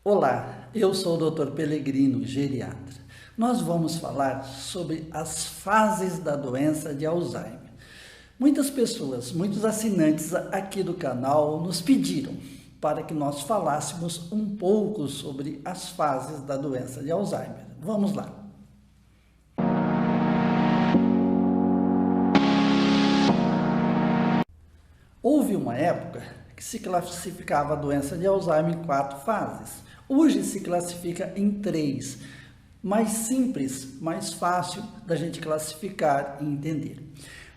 Olá, eu sou o Dr. Pelegrino, geriatra. Nós vamos falar sobre as fases da doença de Alzheimer. Muitas pessoas, muitos assinantes aqui do canal nos pediram para que nós falássemos um pouco sobre as fases da doença de Alzheimer. Vamos lá. Houve uma época que se classificava a doença de Alzheimer em 4 fases. Hoje se classifica em 3, mais simples, mais fácil da gente classificar e entender.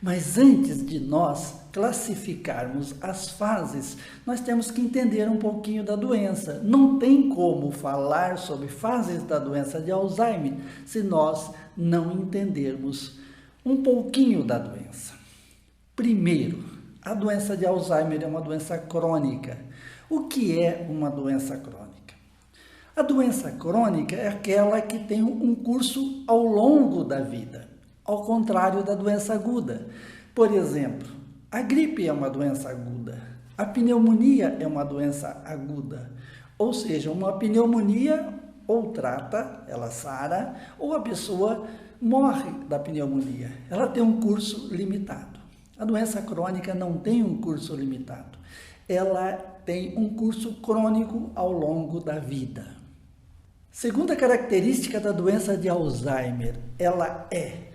Mas antes de nós classificarmos as fases, nós temos que entender um pouquinho da doença. Não tem como falar sobre fases da doença de Alzheimer se nós não entendermos um pouquinho da doença. Primeiro, a doença de Alzheimer é uma doença crônica. O que é uma doença crônica? A doença crônica é aquela que tem um curso ao longo da vida, ao contrário da doença aguda. Por exemplo, a gripe é uma doença aguda, a pneumonia é uma doença aguda. Ou seja, uma pneumonia ou trata, ela sara, ou a pessoa morre da pneumonia. Ela tem um curso limitado. A doença crônica não tem um curso limitado. Ela tem um curso crônico ao longo da vida. Segunda característica da doença de Alzheimer, ela é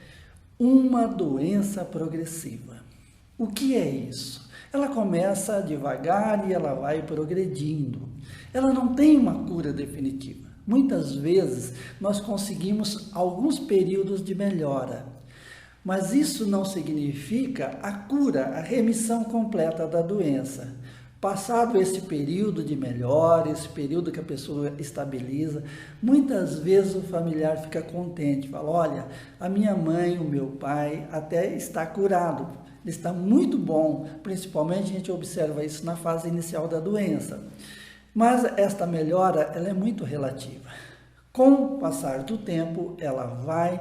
uma doença progressiva. O que é isso? Ela começa devagar e ela vai progredindo. Ela não tem uma cura definitiva. Muitas vezes nós conseguimos alguns períodos de melhora, mas isso não significa a cura, a remissão completa da doença. Passado esse período de melhora, esse período que a pessoa estabiliza, muitas vezes o familiar fica contente, fala, olha, a minha mãe, o meu pai até está curado, ele está muito bom, principalmente a gente observa isso na fase inicial da doença. Mas esta melhora, ela é muito relativa. Com o passar do tempo, ela vai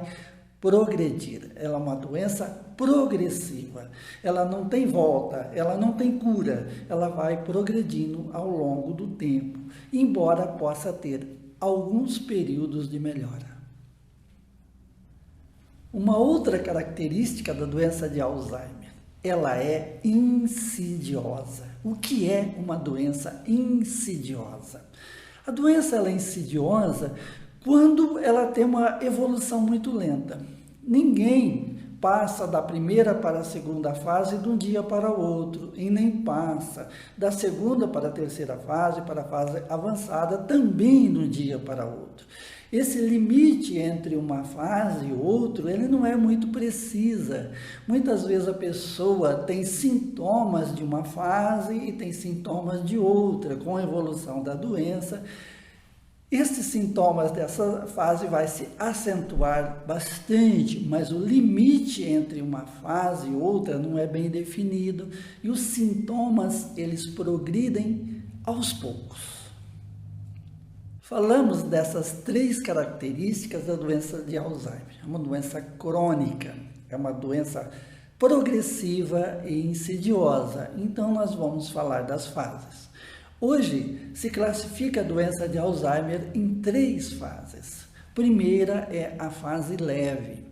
progredir. Ela é uma doença progressiva. Ela não tem volta, ela não tem cura. Ela vai progredindo ao longo do tempo, embora possa ter alguns períodos de melhora. Uma outra característica da doença de Alzheimer, ela é insidiosa. O que é uma doença insidiosa? A doença ela é insidiosa quando ela tem uma evolução muito lenta. Ninguém passa da primeira para a segunda fase de um dia para o outro, e nem passa da segunda para a terceira fase, para a fase avançada, também de um dia para o outro. Esse limite entre uma fase e outra, ele não é muito precisa. Muitas vezes a pessoa tem sintomas de uma fase e tem sintomas de outra, com a evolução da doença. Esses sintomas dessa fase vai se acentuar bastante, mas o limite entre uma fase e outra não é bem definido e os sintomas eles progridem aos poucos. Falamos dessas 3 características da doença de Alzheimer. É uma doença crônica, é uma doença progressiva e insidiosa. Então nós vamos falar das fases. Hoje se classifica a doença de Alzheimer em 3 fases. Primeira é a fase leve.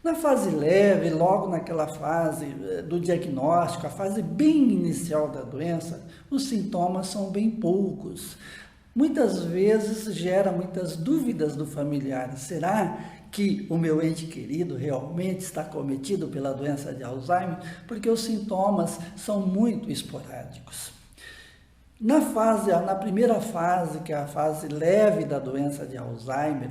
Na fase leve, logo naquela fase do diagnóstico, a fase bem inicial da doença, os sintomas são bem poucos. Muitas vezes gera muitas dúvidas do familiar. Será que o meu ente querido realmente está cometido pela doença de Alzheimer? Porque os sintomas são muito esporádicos. Na primeira fase, que é a fase leve da doença de Alzheimer,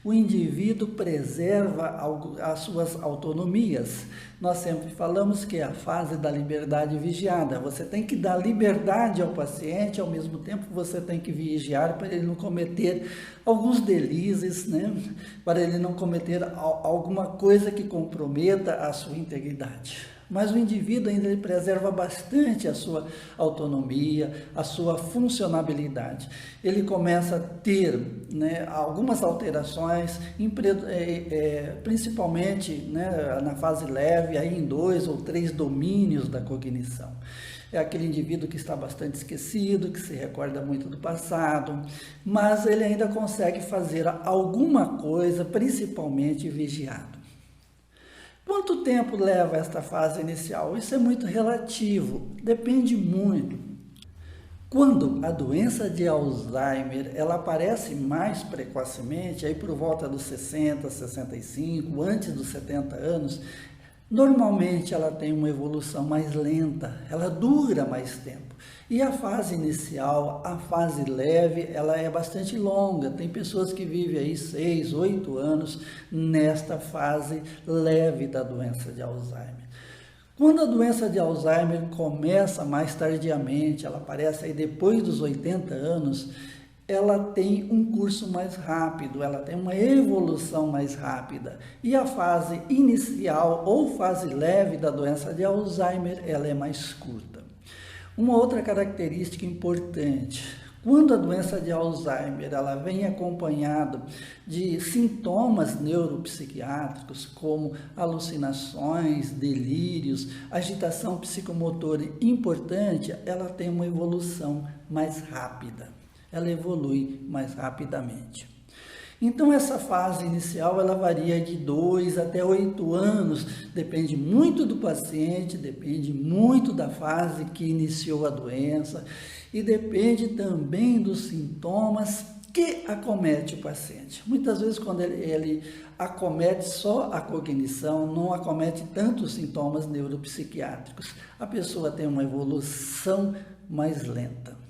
o indivíduo preserva as suas autonomias. Nós sempre falamos que é a fase da liberdade vigiada. Você tem que dar liberdade ao paciente, ao mesmo tempo você tem que vigiar para ele não cometer alguns deslizes, né? Para ele não cometer alguma coisa que comprometa a sua integridade. Mas o indivíduo ainda ele preserva bastante a sua autonomia, a sua funcionabilidade. Ele começa a ter, né, algumas alterações, principalmente, né, na fase leve, aí em 2 ou 3 domínios da cognição. É aquele indivíduo que está bastante esquecido, que se recorda muito do passado, mas ele ainda consegue fazer alguma coisa, principalmente vigiado. Quanto tempo leva esta fase inicial? Isso é muito relativo, depende muito. Quando a doença de Alzheimer ela aparece mais precocemente, aí por volta dos 60, 65, antes dos 70 anos, normalmente ela tem uma evolução mais lenta, ela dura mais tempo. E a fase inicial, a fase leve, ela é bastante longa. Tem pessoas que vivem aí 6, 8 anos nesta fase leve da doença de Alzheimer. Quando a doença de Alzheimer começa mais tardiamente, ela aparece aí depois dos 80 anos, ela tem um curso mais rápido, ela tem uma evolução mais rápida. E a fase inicial ou fase leve da doença de Alzheimer, ela é mais curta. Uma outra característica importante, quando a doença de Alzheimer ela vem acompanhada de sintomas neuropsiquiátricos, como alucinações, delírios, agitação psicomotora importante, ela tem uma evolução mais rápida, ela evolui mais rapidamente. Então, essa fase inicial, ela varia de 2 até 8 anos, depende muito do paciente, depende muito da fase que iniciou a doença e depende também dos sintomas que acomete o paciente. Muitas vezes, quando ele acomete só a cognição, não acomete tanto os sintomas neuropsiquiátricos, a pessoa tem uma evolução mais lenta.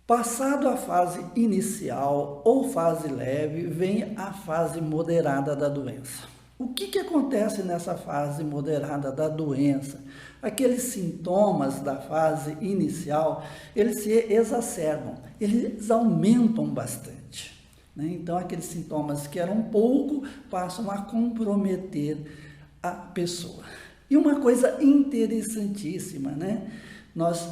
Passado a fase inicial ou fase leve, vem a fase moderada da doença. O que acontece nessa fase moderada da doença? Aqueles sintomas da fase inicial, eles se exacerbam, eles aumentam bastante, né? Então, aqueles sintomas que eram pouco passam a comprometer a pessoa. E uma coisa interessantíssima, né? Nós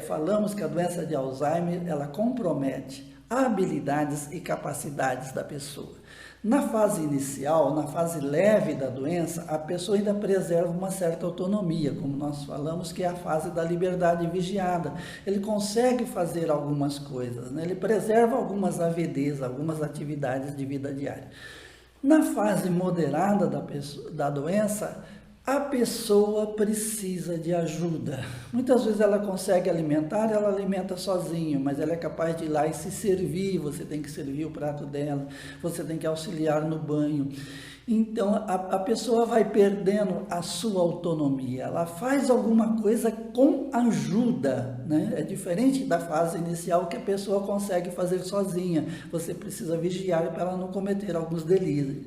falamos que a doença de Alzheimer, ela compromete habilidades e capacidades da pessoa. Na fase inicial, na fase leve da doença, a pessoa ainda preserva uma certa autonomia, como nós falamos, que é a fase da liberdade vigiada. Ele consegue fazer algumas coisas, né? Ele preserva algumas AVDs, algumas atividades de vida diária. Na fase moderada da doença, a pessoa precisa de ajuda. Muitas vezes ela consegue alimentar, ela alimenta sozinha, mas ela é capaz de ir lá e se servir, você tem que servir o prato dela, você tem que auxiliar no banho. Então, a pessoa vai perdendo a sua autonomia, ela faz alguma coisa com ajuda, né? É diferente da fase inicial que a pessoa consegue fazer sozinha, você precisa vigiar para ela não cometer alguns deslizes.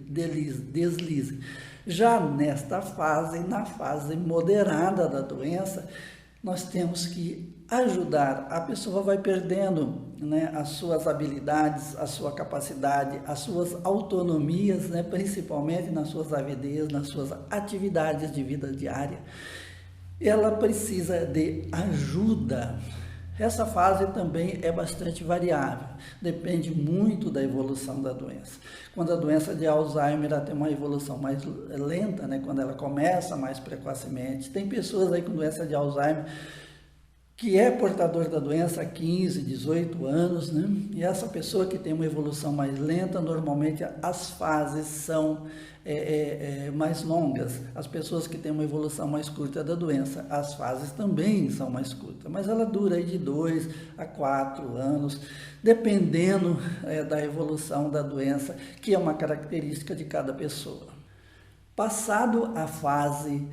Já nesta fase, na fase moderada da doença, nós temos que ajudar. A pessoa vai perdendo, né, as suas habilidades, a sua capacidade, as suas autonomias, né, principalmente nas suas AVDs, nas suas atividades de vida diária. Ela precisa de ajuda. Essa fase também é bastante variável, depende muito da evolução da doença. Quando a doença de Alzheimer ela tem uma evolução mais lenta, né? Quando ela começa mais precocemente, tem pessoas aí com doença de Alzheimer que é portador da doença há 15, 18 anos, né? E essa pessoa que tem uma evolução mais lenta, normalmente as fases são mais longas. As pessoas que têm uma evolução mais curta da doença, as fases também são mais curtas, mas ela dura aí de 2 a 4 anos, dependendo da evolução da doença, que é uma característica de cada pessoa. Passado a fase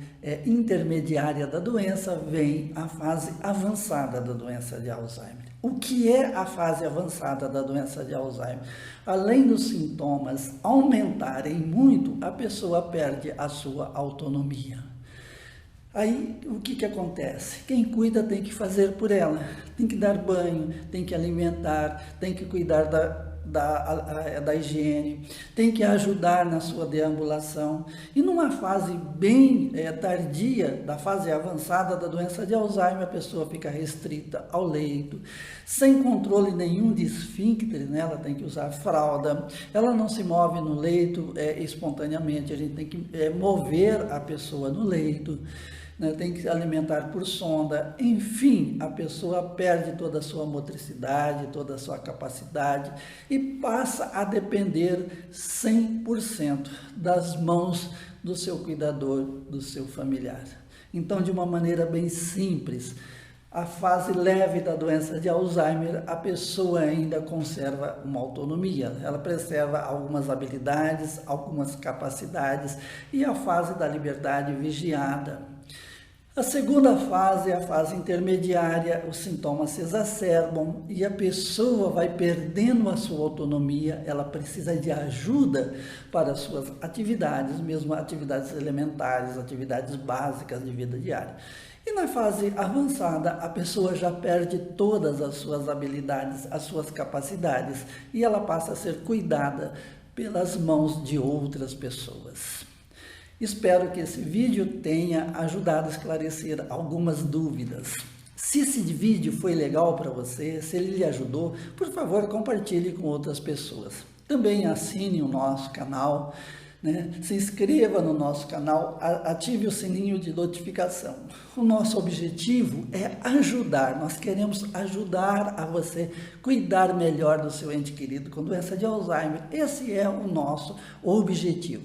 intermediária da doença, vem a fase avançada da doença de Alzheimer. O que é a fase avançada da doença de Alzheimer? Além dos sintomas aumentarem muito, a pessoa perde a sua autonomia. Aí, o que acontece? Quem cuida tem que fazer por ela, tem que dar banho, tem que alimentar, tem que cuidar da higiene, tem que ajudar na sua deambulação. E numa fase bem tardia, da fase avançada da doença de Alzheimer, a pessoa fica restrita ao leito, sem controle nenhum de esfíncter, né? Ela tem que usar fralda, ela não se move no leito espontaneamente, a gente tem que mover a pessoa no leito. né? Tem que se alimentar por sonda, enfim, a pessoa perde toda a sua motricidade, toda a sua capacidade e passa a depender 100% das mãos do seu cuidador, do seu familiar. Então, de uma maneira bem simples, a fase leve da doença de Alzheimer, a pessoa ainda conserva uma autonomia, ela preserva algumas habilidades, algumas capacidades e a fase da liberdade vigiada. A segunda fase é a fase intermediária, os sintomas se exacerbam e a pessoa vai perdendo a sua autonomia, ela precisa de ajuda para as suas atividades, mesmo atividades elementares, atividades básicas de vida diária. E na fase avançada, a pessoa já perde todas as suas habilidades, as suas capacidades, e ela passa a ser cuidada pelas mãos de outras pessoas. Espero que esse vídeo tenha ajudado a esclarecer algumas dúvidas. Se esse vídeo foi legal para você, se ele lhe ajudou, por favor, compartilhe com outras pessoas. Também assine o nosso canal, né? Se inscreva no nosso canal, ative o sininho de notificação. O nosso objetivo é ajudar, nós queremos ajudar a você cuidar melhor do seu ente querido com doença de Alzheimer. Esse é o nosso objetivo.